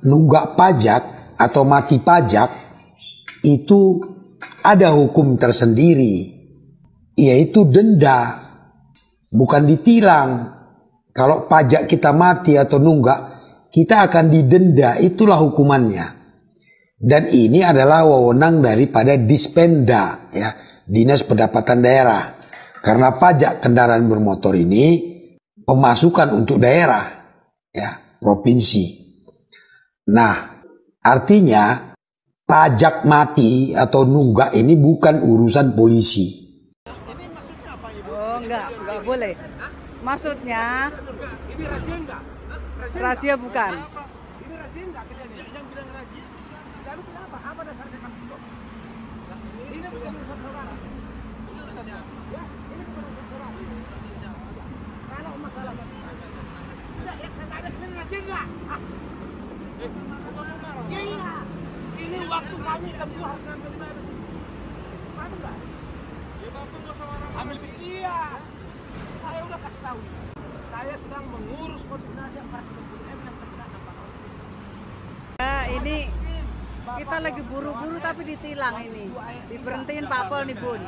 nunggak pajak atau mati pajak itu ada hukum tersendiri, yaitu denda, bukan ditilang. Kalau pajak kita mati atau nunggak, kita akan didenda, itulah hukumannya. Dan ini adalah wewenang daripada Dispenda, ya, Dinas Pendapatan Daerah. Karena pajak kendaraan bermotor ini pemasukan untuk daerah, ya, provinsi. Nah, artinya pajak mati atau nunggak ini bukan urusan polisi. Ini maksudnya apa, Ibu? Oh, enggak boleh. Maksudnya Ini razia enggak? razia bukan. Ini razia enggak kejadian? Yang bilang razia itu siapa? Lalu kenapa? Apa dasarnya kamu stop? Ini bukan urusan saudara. Ya, ini bukan urusan saudara. Kalau masalah enggak, yang saya tanya ini razia enggak? Iya. Ini waktu kami semua harus ngambil bayar sini. Paham enggak? Ambil iya. Saya udah kasih tahu. Saya sedang mengurus koordinasi aparat BPM yang terkena dampak. Ya, ini kita lagi buru-buru tapi ditilang ini. Diberhentiin Pak Pol nih, Bun.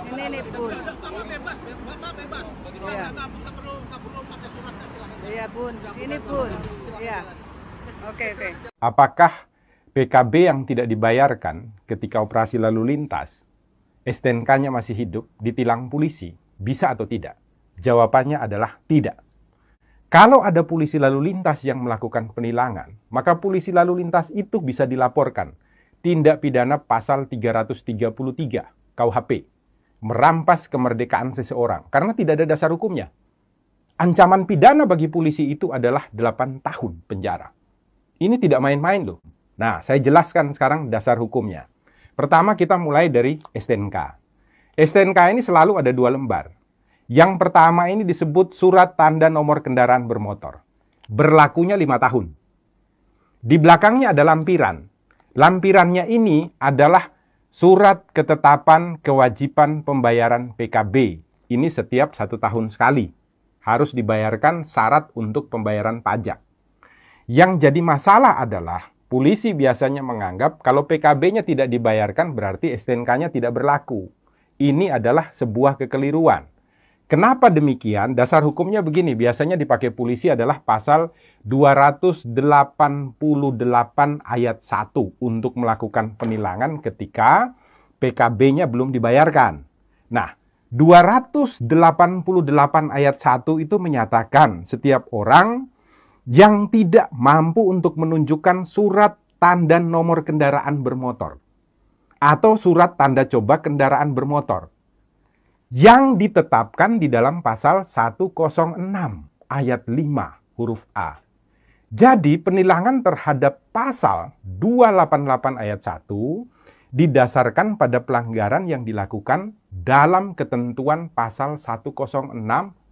Ini nih, Bun. Bapak bebas. Iya. Nggak perlu pakai surat, silahkan. Iya, Bun. Ini, Bun. Iya. Oke. Apakah PKB yang tidak dibayarkan ketika operasi lalu lintas, STNK-nya masih hidup, ditilang polisi, bisa atau tidak? Jawabannya adalah tidak. Kalau ada polisi lalu lintas yang melakukan penilangan, maka polisi lalu lintas itu bisa dilaporkan tindak pidana pasal 333 KUHP, merampas kemerdekaan seseorang, karena tidak ada dasar hukumnya. Ancaman pidana bagi polisi itu adalah 8 tahun penjara. Ini tidak main-main loh. Nah, saya jelaskan sekarang dasar hukumnya. Pertama kita mulai dari STNK. STNK ini selalu ada 2 lembar. Yang pertama ini disebut surat tanda nomor kendaraan bermotor. Berlakunya 5 tahun. Di belakangnya ada lampiran. Lampirannya ini adalah surat ketetapan kewajiban pembayaran PKB. Ini setiap 1 tahun sekali. Harus dibayarkan syarat untuk pembayaran pajak. Yang jadi masalah adalah polisi biasanya menganggap kalau PKB-nya tidak dibayarkan berarti STNK-nya tidak berlaku. Ini adalah sebuah kekeliruan. Kenapa demikian? Dasar hukumnya begini, biasanya dipakai polisi adalah pasal 288 ayat 1 untuk melakukan penilangan ketika PKB-nya belum dibayarkan. Nah, 288 ayat 1 itu menyatakan setiap orang yang tidak mampu untuk menunjukkan surat tanda nomor kendaraan bermotor atau surat tanda coba kendaraan bermotor yang ditetapkan di dalam pasal 106 ayat 5 huruf A. Jadi penilangan terhadap pasal 288 ayat 1 didasarkan pada pelanggaran yang dilakukan dalam ketentuan pasal 106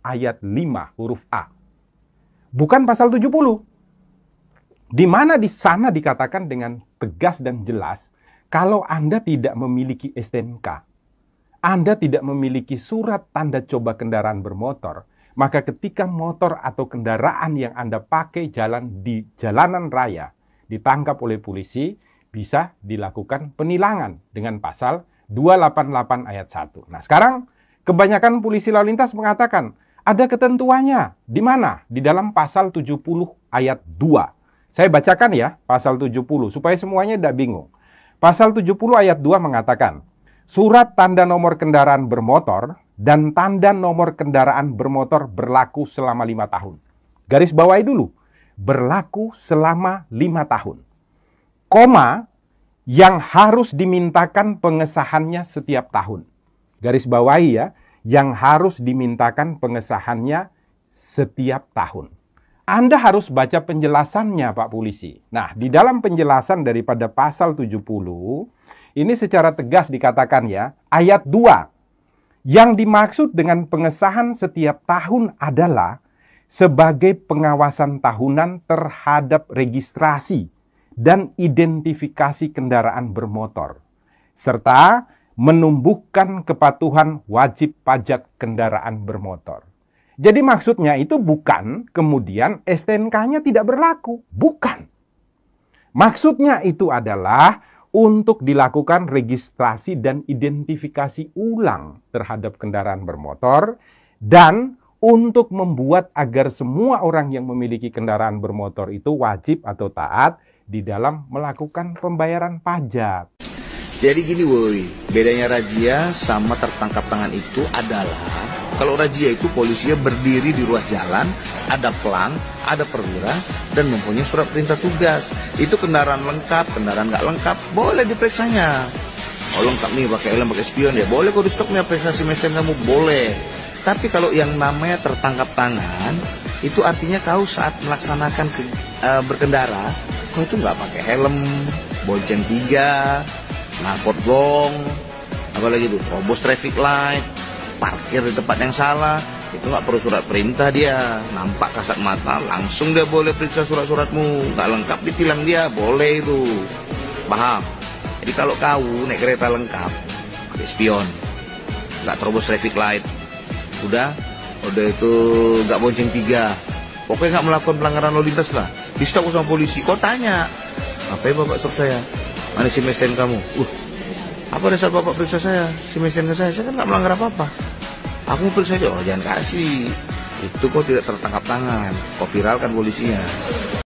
ayat 5 huruf A. Bukan pasal 70. Di mana di sana dikatakan dengan tegas dan jelas, kalau Anda tidak memiliki STNK, Anda tidak memiliki surat tanda coba kendaraan bermotor, maka ketika motor atau kendaraan yang Anda pakai jalan di jalanan raya ditangkap oleh polisi, bisa dilakukan penilangan dengan pasal 288 ayat 1. Nah, sekarang kebanyakan polisi lalu lintas mengatakan, ada ketentuannya. Di mana? Di dalam pasal 70 ayat 2. Saya bacakan ya, pasal 70, supaya semuanya tidak bingung. Pasal 70 ayat 2 mengatakan, surat tanda nomor kendaraan bermotor dan tanda nomor kendaraan bermotor berlaku selama 5 tahun. Garis bawahi dulu, berlaku selama 5 tahun. Koma, yang harus dimintakan pengesahannya setiap tahun. Garis bawahi ya, yang harus dimintakan pengesahannya setiap tahun. Anda harus baca penjelasannya, Pak Polisi. Nah, di dalam penjelasan daripada pasal 70, ini secara tegas dikatakan ya, ayat 2. Yang dimaksud dengan pengesahan setiap tahun adalah sebagai pengawasan tahunan terhadap registrasi dan identifikasi kendaraan bermotor, serta menumbuhkan kepatuhan wajib pajak kendaraan bermotor. Jadi maksudnya itu bukan kemudian STNK-nya tidak berlaku. Bukan. Maksudnya itu adalah untuk dilakukan registrasi dan identifikasi ulang terhadap kendaraan bermotor dan untuk membuat agar semua orang yang memiliki kendaraan bermotor itu wajib atau taat di dalam melakukan pembayaran pajak. Jadi gini woi, bedanya razia sama tertangkap tangan itu adalah kalau razia itu polisinya berdiri di ruas jalan, ada pelang, ada perwira, dan mempunyai surat perintah tugas. Itu kendaraan lengkap, kendaraan nggak lengkap, boleh diperiksanya. Oh lengkap nih, pakai helm, pakai spion ya, boleh kok di stoknya periksa mesin kamu, boleh. Tapi kalau yang namanya tertangkap tangan, itu artinya kau saat melaksanakan berkendara, kau itu nggak pakai helm, bonceng 3, knalpot gong, apalagi itu, terobos traffic light, parkir di tempat yang salah, itu nggak perlu surat perintah dia, nampak kasat mata, langsung dia boleh periksa surat-suratmu, nggak lengkap ditilang dia, boleh itu, paham? Jadi kalau kau naik kereta lengkap, pakai spion, nggak terobos traffic light, udah itu nggak bonceng 3, pokoknya nggak melakukan pelanggaran lalu lintas lah, di stop sama polisi, kau tanya, apa ya bapak stop saya? Mana si mesin kamu? Apa dasar bapak periksa saya? Si mesin ke saya kan nggak melanggar apa-apa. Aku mau periksa aja, oh jangan kasih. Itu kok tidak tertangkap tangan, kok viralkan polisinya.